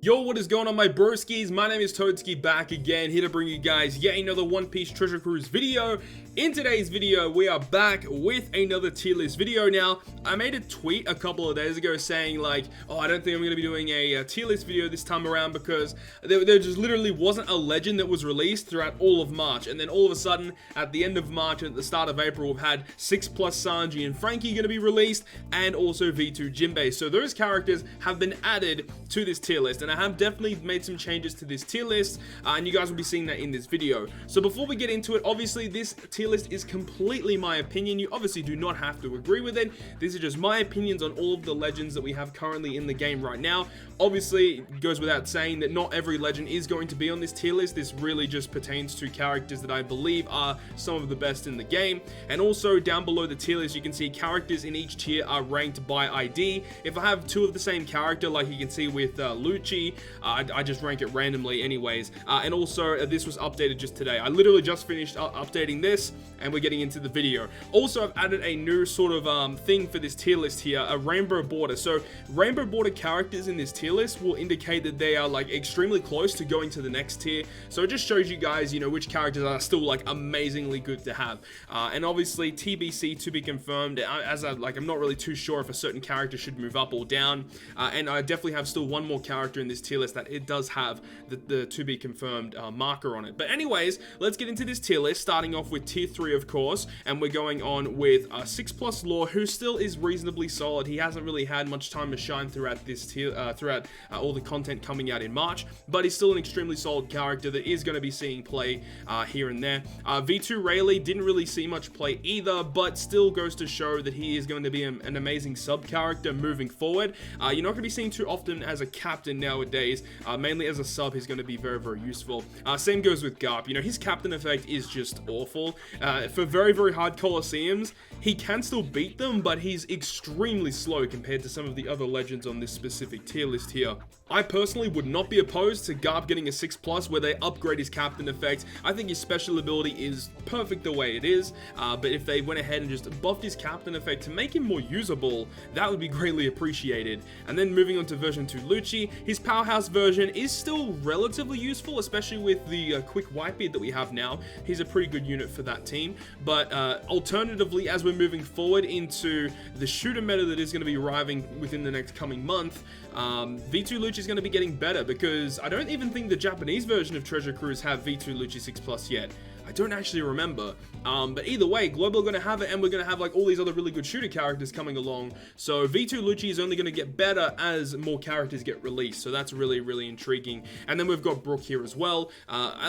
Yo, what is going on, my broskiis? My name is Toadskii, back again, here to bring you guys yet another One Piece Treasure Cruise video. In today's video, we are back with another tier list video. Now, I made a tweet a couple of days ago saying like, oh, I don't think I'm going to be doing a tier list video this time around because there just literally wasn't a legend that was released throughout all of March. And then all of a sudden, at the end of March and at the start of April, we've had 6+ Sanji and Frankie going to be released, and also V2 Jinbei. So those characters have been added to this tier list, and I have definitely made some changes to this tier list, and you guys will be seeing that in this video. So before we get into it, obviously this tier list is completely my opinion. You obviously do not have to agree with it. These are just my opinions on all of the legends that we have currently in the game right now. Obviously, it goes without saying that not every legend is going to be on this tier list. This really just pertains to characters that I believe are some of the best in the game. And also down below the tier list, you can see characters in each tier are ranked by ID. If I have two of the same character, like you can see with Lucci, I just rank it randomly anyways. And also, this was updated just today. I literally just finished updating this, and we're getting into the video. Also, I've added a new sort of thing for this tier list here, a rainbow border. So rainbow border characters in this tier list will indicate that they are like extremely close to going to the next tier. So it just shows you guys, you know, which characters are still like amazingly good to have. And obviously TBC to be confirmed, I'm not really too sure if a certain character should move up or down. And I definitely have still one more character in this tier list that it does have the to be confirmed marker on it. But anyways, let's get into this tier list, starting off with tier 3, of course, and we're going on with 6+ Law, who still is reasonably solid. He hasn't really had much time to shine throughout this tier, throughout all the content coming out in March, but he's still an extremely solid character that is going to be seeing play here and there. V2 Rayleigh didn't really see much play either, but still goes to show that he is going to be an amazing sub character moving forward. You're not going to be seeing too often as a captain nowadays. Mainly as a sub, he's going to be very, very useful. Same goes with Garp. You know, his captain effect is just awful. For very, very hard Colosseums, he can still beat them, but he's extremely slow compared to some of the other legends on this specific tier list here. I personally would not be opposed to Garp getting a 6+ where they upgrade his captain effect. I think his special ability is perfect the way it is, but if they went ahead and just buffed his captain effect to make him more usable, that would be greatly appreciated. And then moving on to version 2 Lucci, his powerhouse version is still relatively useful, especially with the quick Whitebeard that we have now. He's a pretty good unit for that team. But alternatively, as we're moving forward into the shooter meta that is going to be arriving within the next coming month, V2 Lucci is going to be getting better, because I don't even think the Japanese version of Treasure Cruise have V2 Lucci 6+ yet. I don't actually remember, but either way, Global are going to have it, and we're going to have like all these other really good shooter characters coming along. So V2 Lucci is only going to get better as more characters get released, so that's really, really intriguing. And then we've got Brook here as well.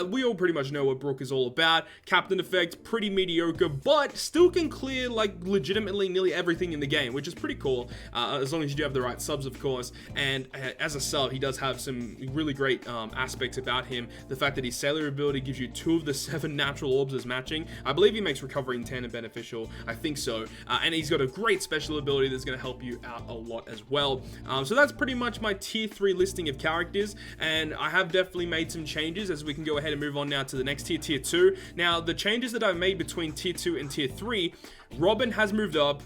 We all pretty much know what Brook is all about. Captain effect, pretty mediocre, but still can clear like legitimately nearly everything in the game, which is pretty cool, as long as you do have the right subs, of course. And as a sub, he does have some really great aspects about him. The fact that his sailor ability gives you 2 of the 7 natural orbs as matching. I believe he makes recovery in tandem beneficial. I think so. And he's got a great special ability that's going to help you out a lot as well. So that's pretty much my tier 3 listing of characters, and I have definitely made some changes as we can go ahead and move on now to the next tier, tier 2. Now, the changes that I've made between tier 2 and tier 3, Robin has moved up.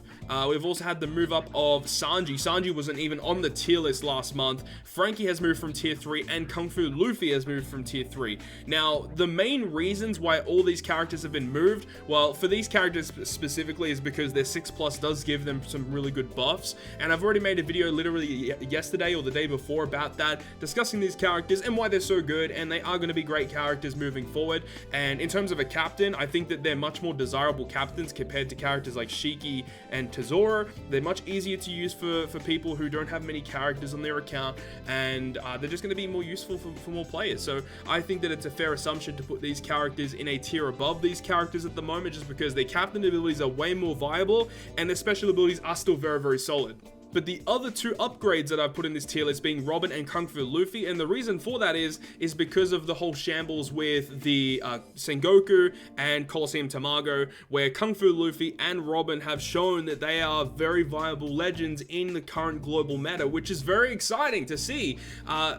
We've also had the move up of Sanji. Sanji wasn't even on the tier list last month. Frankie has moved from tier 3, and Kung Fu Luffy has moved from tier 3. Now, the main reasons why all these characters have been moved, well, for these characters specifically, is because their 6+ does give them some really good buffs, and I've already made a video literally yesterday or the day before about that, discussing these characters and why they're so good, and they are going to be great characters moving forward. And in terms of a captain, I think that they're much more desirable captains compared to characters like Shiki and Tesoro. They're much easier to use for people who don't have many characters on their account, and they're just going to be more useful for more players. So I think that it's a fair assumption to put these characters in a tier above these characters at the moment, just because their captain abilities are way more viable and their special abilities are still very, very solid. But the other 2 upgrades that I've put in this tier list being Robin and Kung Fu Luffy, and the reason for that is because of the whole shambles with the Sengoku and Colosseum Tamago, where Kung Fu Luffy and Robin have shown that they are very viable legends in the current global meta, which is very exciting to see.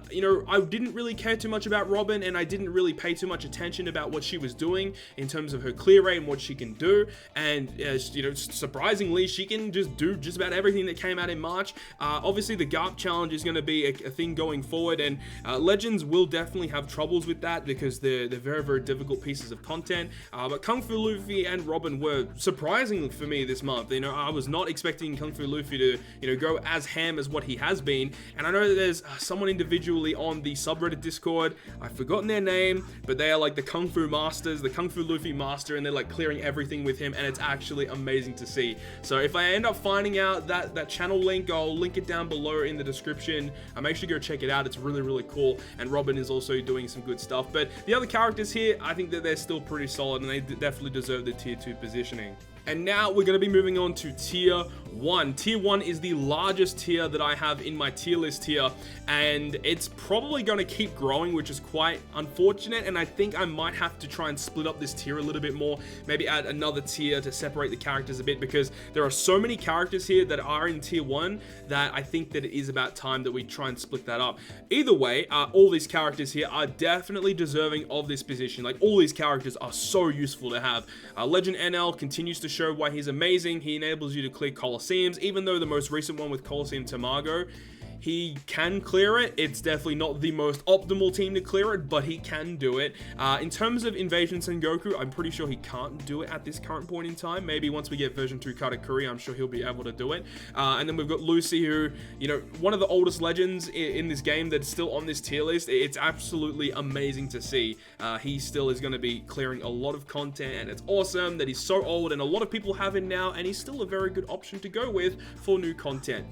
You know, I didn't really care too much about Robin, and I didn't really pay too much attention about what she was doing in terms of her clear rate and what she can do, and you know, surprisingly, she can just do just about everything that came out in March. Obviously the GARP challenge is going to be a thing going forward, and Legends will definitely have troubles with that because they're very, very difficult pieces of content. But Kung Fu Luffy and Robin were surprising for me this month. I was not expecting Kung Fu Luffy to go as ham as what he has been. And I know that there's someone individually on the subreddit Discord, I've forgotten their name, but they are like the Kung Fu Masters, the Kung Fu Luffy Master, and they're like clearing everything with him, and it's actually amazing to see. So if I end up finding out that channel link, I'll link it down below in the description. Make sure to go check it out. It's really, really cool, and Robin is also doing some good stuff. But the other characters here, I think that they're still pretty solid, and they definitely deserve the tier 2 positioning. And now we're going to be moving on to tier 1. Tier 1 is the largest tier that I have in my tier list here, and it's probably going to keep growing, which is quite unfortunate, and I think I might have to try and split up this tier a little bit more, maybe add another tier to separate the characters a bit, because there are so many characters here that are in tier 1 that I think that it is about time that we try and split that up. Either way, all these characters here are definitely deserving of this position. Like, all these characters are so useful to have. Legend NL continues to show why he's amazing. He enables you to clear Colosseums, even though the most recent one with Colosseum Tamago, he can clear it. It's definitely not the most optimal team to clear it, but he can do it. In terms of Invasion Sengoku, I'm pretty sure he can't do it at this current point in time. Maybe once we get version 2 Katakuri, I'm sure he'll be able to do it. And then we've got Lucy, who, one of the oldest legends in this game that's still on this tier list. It's absolutely amazing to see. He still is going to be clearing a lot of content, and it's awesome that he's so old, and a lot of people have him now, and he's still a very good option to go with for new content.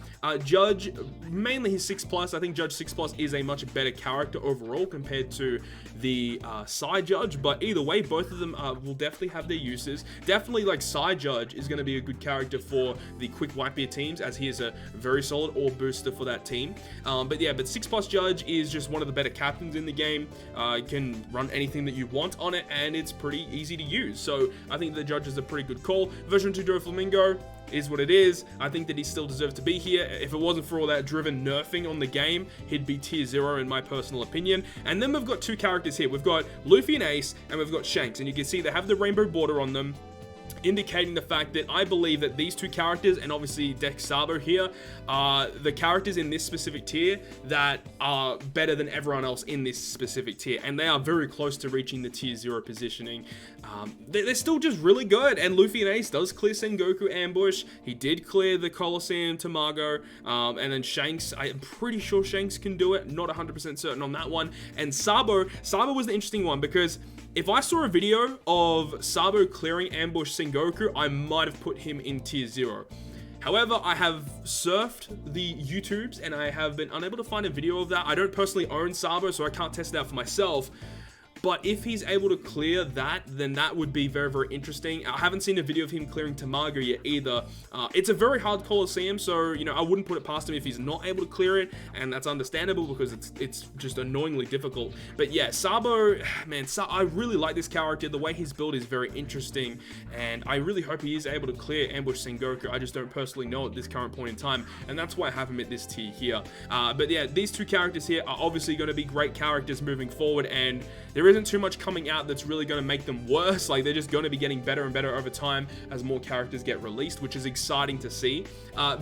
Judge, mainly his 6+. I think Judge 6+ is a much better character overall compared to the Side Judge, but either way, both of them will definitely have their uses. Definitely, like, Side Judge is going to be a good character for the quick wipe teams, as he is a very solid orb booster for that team. But 6+ Judge is just one of the better captains in the game. You can run anything that you want on it, and it's pretty easy to use. So I think the Judge is a pretty good call. Version 2 Doflamingo is what it is. I think that he still deserves to be here. If it wasn't for all that driven nerfing on the game, he'd be tier 0 in my personal opinion. And then we've got two characters here. We've got Luffy and Ace, and we've got Shanks, and you can see they have the rainbow border on them, indicating the fact that I believe that these two characters, and obviously Dex Sabo here, are the characters in this specific tier that are better than everyone else in this specific tier, and they are very close to reaching the tier 0 positioning. They're still just really good, and Luffy and Ace does clear Sengoku Ambush. He did clear the Colosseum Tamago, and then Shanks, I'm pretty sure Shanks can do it, not 100% certain on that one. And Sabo was the interesting one, because if I saw a video of Sabo clearing Ambush Sengoku, I might have put him in tier 0. However, I have surfed the YouTubes and I have been unable to find a video of that. I don't personally own Sabo, so I can't test it out for myself. But if he's able to clear that, then that would be very, very interesting. I haven't seen a video of him clearing Tamago yet either. It's a very hard Colosseum, so, I wouldn't put it past him if he's not able to clear it, and that's understandable because it's just annoyingly difficult. But yeah, Sabo, man, I really like this character. The way he's built is very interesting, and I really hope he is able to clear Ambush Sengoku. I just don't personally know at this current point in time, and that's why I have him at this tier here. But yeah, these two characters here are obviously going to be great characters moving forward, and there isn't too much coming out that's really going to make them worse. Like, they're just going to be getting better and better over time as more characters get released, which is exciting to see.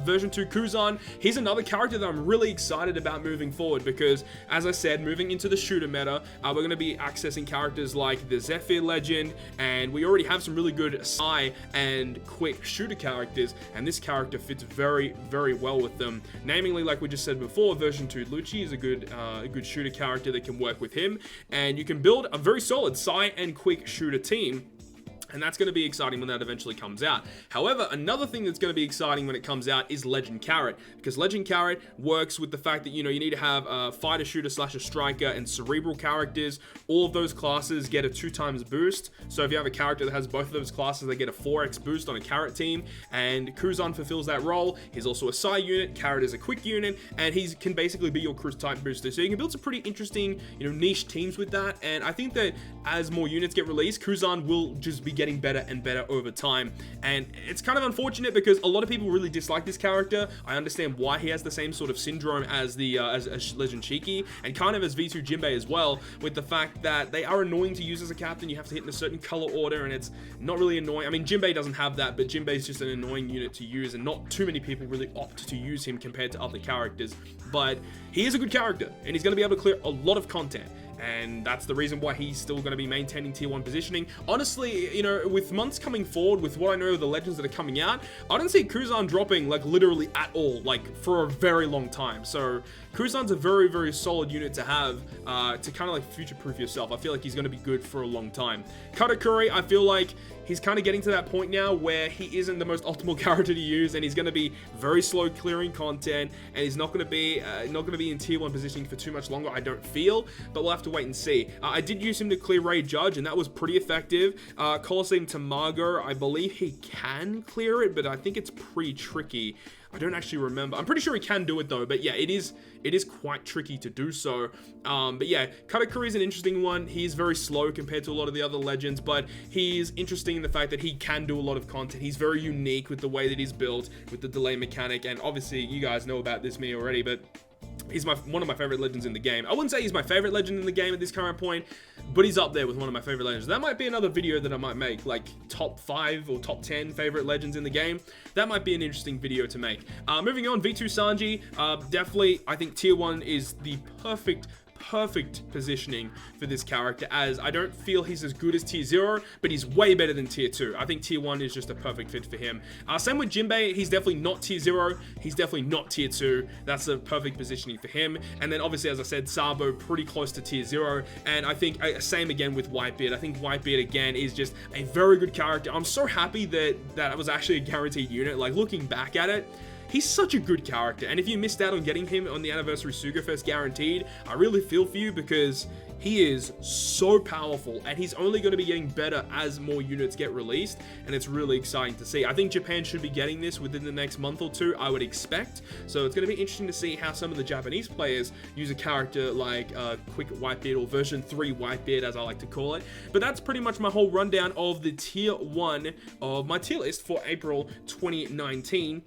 Version 2 Kuzan, he's another character that I'm really excited about moving forward because, as I said, moving into the shooter meta, we're going to be accessing characters like the Zephyr Legend, and we already have some really good Sai and quick shooter characters, and this character fits very, very well with them. Namely, like we just said before, version 2 Lucci is a good shooter character that can work with him, and you can build a very solid Sai and quick shooter team. And that's going to be exciting when that eventually comes out. However, another thing that's going to be exciting when it comes out is Legend Carrot, because Legend Carrot works with the fact that, you need to have a fighter, shooter, / a striker, and cerebral characters. All of those classes get a 2x boost. So if you have a character that has both of those classes, they get a 4x boost on a Carrot team. And Kuzan fulfills that role. He's also a Sai unit. Carrot is a quick unit, and he can basically be your cruise type booster. So you can build some pretty interesting, niche teams with that. And I think that as more units get released, Kuzan will just be getting better and better over time. And it's kind of unfortunate because a lot of people really dislike this character. I understand why he has the same sort of syndrome as the as Legend Shiki, and kind of as V2 Jinbei as well, with the fact that they are annoying to use as a captain. You have to hit in a certain color order, and it's not really annoying. I mean, Jinbei doesn't have that, but Jinbei is just an annoying unit to use, and not too many people really opt to use him compared to other characters. But he is a good character, and he's going to be able to clear a lot of content. And that's the reason why he's still going to be maintaining tier 1 positioning. Honestly, you know, with months coming forward, with what I know of the legends that are coming out, I don't see Kuzan dropping, like, literally at all, like, for a very long time. So Kuzan's a very, very solid unit to have to kind of, like, future-proof yourself. I feel like he's going to be good for a long time. Katakuri, I feel like he's kind of getting to that point now where he isn't the most optimal character to use, and he's going to be very slow clearing content, and he's not going to be in tier 1 positioning for too much longer, I don't feel, but we'll have to wait and see. I did use him to clear Raid Judge, and that was pretty effective. Colosseum Tamago, I believe he can clear it, but I think it's pretty tricky. I don't actually remember. I'm pretty sure he can do it though, but yeah, it is quite tricky to do so. But yeah, Katakuri is an interesting one. He's very slow compared to a lot of the other legends, but he's interesting in the fact that he can do a lot of content. He's very unique with the way that he's built, with the delay mechanic, and obviously you guys know about this me already, but he's one of my favorite legends in the game. I wouldn't say he's my favorite legend in the game at this current point, but he's up there with one of my favorite legends. That might be another video that I might make, like top 5 or top 10 favorite legends in the game. That might be an interesting video to make. Moving on, V2 Sanji. Definitely, I think tier 1 is the perfect positioning for this character, as I don't feel he's as good as tier 0, but he's way better than tier 2. I think tier 1 is just a perfect fit for him. Same with Jinbei. He's definitely not tier 0. He's definitely not tier 2. That's a perfect positioning for him. And then obviously, as I said, Sabo pretty close to tier 0. And I think same again with Whitebeard. I think Whitebeard again is just a very good character. I'm so happy that was actually a guaranteed unit. Like, looking back at it, he's such a good character, and if you missed out on getting him on the Anniversary Suga Fest guaranteed, I really feel for you, because he is so powerful, and he's only going to be getting better as more units get released, and it's really exciting to see. I think Japan should be getting this within the next month or two, I would expect, so it's going to be interesting to see how some of the Japanese players use a character like Quick Whitebeard, or version 3 Whitebeard as I like to call it. But that's pretty much my whole rundown of the tier 1 of my tier list for April 2019.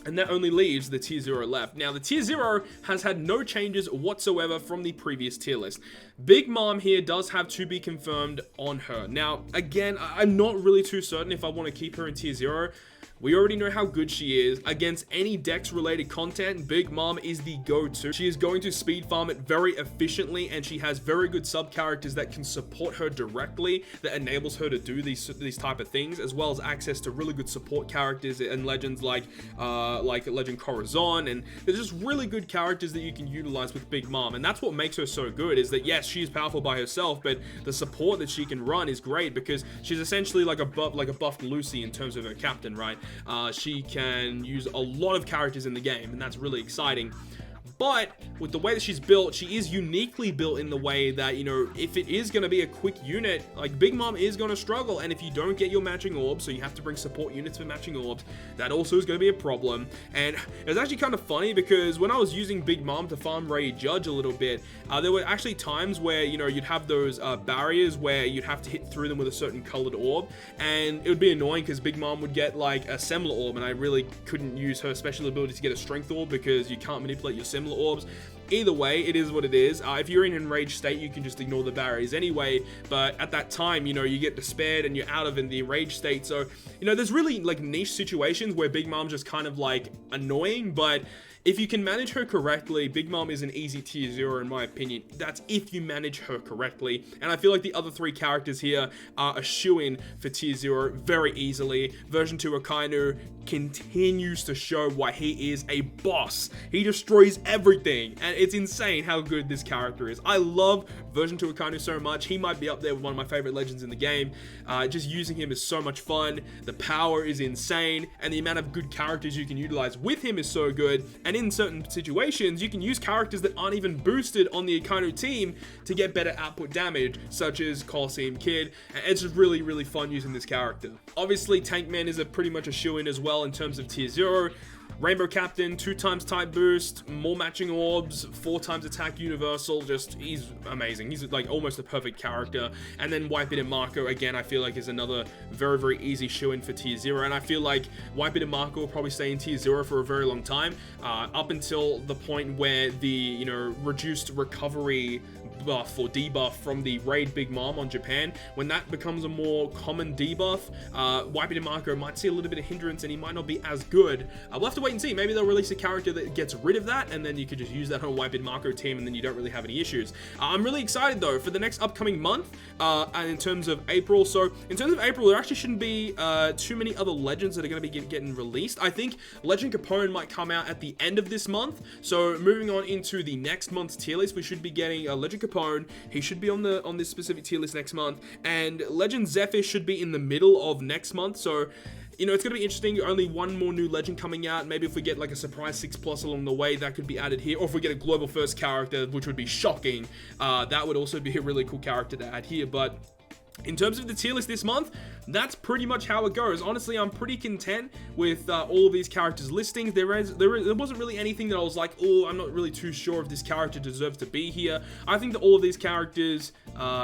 And that only leaves the tier 0 left. Now, the tier 0 has had no changes whatsoever from the previous tier list. Big Mom here does have to be confirmed on her. Now, again, I'm not really too certain if I want to keep her in tier 0. We already know how good she is. Against any Dex-related content, Big Mom is the go-to. She is going to speed farm it very efficiently, and she has very good sub-characters that can support her directly, that enables her to do these type of things, as well as access to really good support characters and legends like Legend Corazon, and there's just really good characters that you can utilize with Big Mom, and that's what makes her so good, is that yes, she's powerful by herself, but the support that she can run is great, because she's essentially like a buffed Lucy in terms of her captain, right? She can use a lot of characters in the game, and that's really exciting. But with the way that she's built, she is uniquely built in the way that, you know, if it is going to be a quick unit, like Big Mom is going to struggle. And if you don't get your matching orbs, so you have to bring support units for matching orbs, that also is going to be a problem. And it was actually kind of funny, because when I was using Big Mom to farm Raid Judge a little bit, there were actually times where, you know, you'd have those barriers where you'd have to hit through them with a certain colored orb. And it would be annoying because Big Mom would get like a Semler orb, and I really couldn't use her special ability to get a strength orb, because you can't manipulate your Semler orbs. Either way, it is what it is. If you're in enraged state, you can just ignore the barriers anyway, but at that time, you know, you get despaired and you're out of in the enraged state. So, you know, there's really like niche situations where Big Mom's just kind of like annoying, but if you can manage her correctly, Big Mom is an easy tier 0 in my opinion. That's if you manage her correctly. And I feel like the other 3 characters here are a shoo-in for tier 0 very easily. Version 2 Akainu continues to show why he is a boss. He destroys everything, and it's insane how good this character is. I love version 2 Akainu so much. He might be up there with one of my favorite legends in the game. Just using him is so much fun. The power is insane, and the amount of good characters you can utilize with him is so good. And in certain situations, you can use characters that aren't even boosted on the Akainu team to get better output damage, such as Colosseum Kid. And it's just really, really fun using this character. Obviously, Tankman is pretty much a shoo-in as well in terms of tier 0. Rainbow Captain, 2x type boost, more matching orbs, 4x attack universal. Just, he's amazing. He's like almost a perfect character. And then Whitebeard and Marco, again, I feel like is another very, very easy shoe-in for tier 0. And I feel like Whitebeard and Marco will probably stay in tier 0 for a very long time, up until the point where the, you know, reduced recovery buff or debuff from the raid Big Mom on Japan, when that becomes a more common debuff, Whitebeard and Marco might see a little bit of hindrance and he might not be as good. We'll have to wait and see. Maybe they'll release a character that gets rid of that, and then you could just use that on a Whitebeard Marco team, and then you don't really have any issues. I'm really excited though for the next upcoming month, and in terms of April. So in terms of April, there actually shouldn't be too many other legends that are going to be getting released. I think Legend Capone might come out at the end of this month. So moving on into the next month's tier list, we should be getting Legend Capone. He should be on this specific tier list next month, and Legend Zephyr should be in the middle of next month. So, you know, it's going to be interesting. Only one more new legend coming out. Maybe if we get like a surprise 6+ along the way, that could be added here. Or if we get a global first character, which would be shocking, that would also be a really cool character to add here. But in terms of the tier list this month, that's pretty much how it goes. Honestly, I'm pretty content with all of these characters' listings. There wasn't really anything that I was like, oh, I'm not really too sure if this character deserves to be here. I think that all of these characters,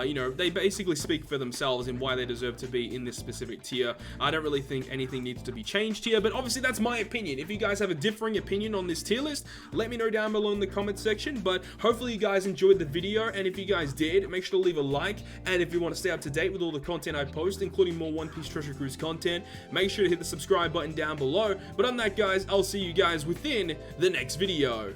you know, they basically speak for themselves in why they deserve to be in this specific tier. I don't really think anything needs to be changed here, but obviously that's my opinion. If you guys have a differing opinion on this tier list, let me know down below in the comment section. But hopefully you guys enjoyed the video, and if you guys did, make sure to leave a like. And if you want to stay up to date with all the content I post, including more One Piece Treasure Cruise content, make sure to hit the subscribe button down below. But on that, guys, I'll see you guys within the next video.